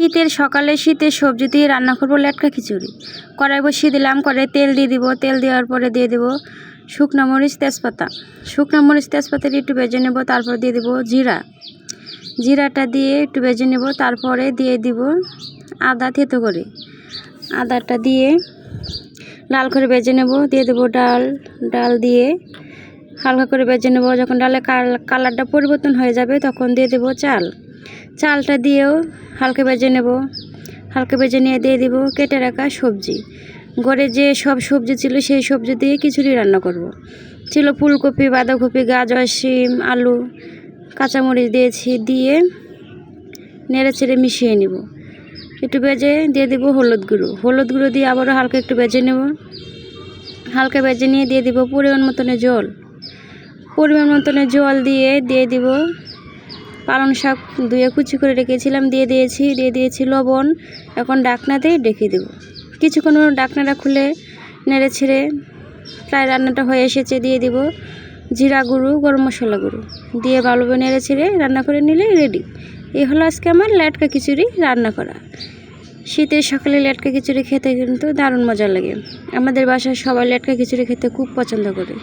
শীতের সকালে শীতের সবজি দিয়ে রান্না করবো লেটকা খিচুড়ি। কড়াই বসিয়ে দিলাম, কড়াই তেল দিয়ে দিব। তেল দেওয়ার পরে দিয়ে দেব শুকনো মরিচ তেজপাতা। শুকনো মরিচ তেজপাতাটা একটু ভেজে নেব, তারপর দিয়ে দেব জিরা। জিরাটা দিয়ে একটু ভেজে নেব, তারপরে দিয়ে দিব আদা থেতো করে। আদাটা দিয়ে লাল করে ভেজে নেব। দিয়ে দেব ডাল। ডাল দিয়ে হালকা করে ভেজে নেব। যখন ডালের কালারটা পরিবর্তন হয়ে যাবে তখন দিয়ে দেব চাল। চালটা দিয়েও হালকা ভেজে নেব। হালকা ভেজে নিয়ে দিয়ে দিব কেটে রাখা সবজি। ঘরে যে সব সবজি ছিল সেই সবজি দিয়ে খিচুড়ি রান্না করব। ছিল ফুলকপি, বাঁধাকপি, গাজর, শিম, আলু, কাঁচামরিচ দিয়েছি। দিয়ে নেড়ে চেড়ে মিশিয়ে নেব। একটু ভেজে দিয়ে দেব হলুদ গুঁড়ো। হলুদ গুঁড়ো দিয়ে আবারও হালকা একটু ভেজে নেব। হালকা ভেজে নিয়ে দিয়ে দিব পরিমাণ মতনে জল। পরিমাণ মতনে জল দিয়ে দিব পালং শাক ধুয়ে কুচি করে রেখেছিলাম, দিয়ে দিয়েছি লবণ। এখন ঢাকনা দিয়ে ঢেকে দেব। কিছুক্ষণ ঢাকনাটা খুলে নেড়ে ছেড়ে প্রায় রান্নাটা হয়ে এসেছে। দিয়ে দিব জিরা গুঁড়ো, গরম মশলা গুঁড়ো দিয়ে ভালোভাবে নেড়ে ছেড়ে রান্না করে নিলে রেডি। এই হলো আজকে আমার লেটকা খিচুড়ি রান্না করা। শীতের সকালে লেটকা খিচুড়ি খেতে কিন্তু দারুণ মজা লাগে। আমাদের বাসায় সবাই লেটকা খিচুড়ি খেতে খুব পছন্দ করে।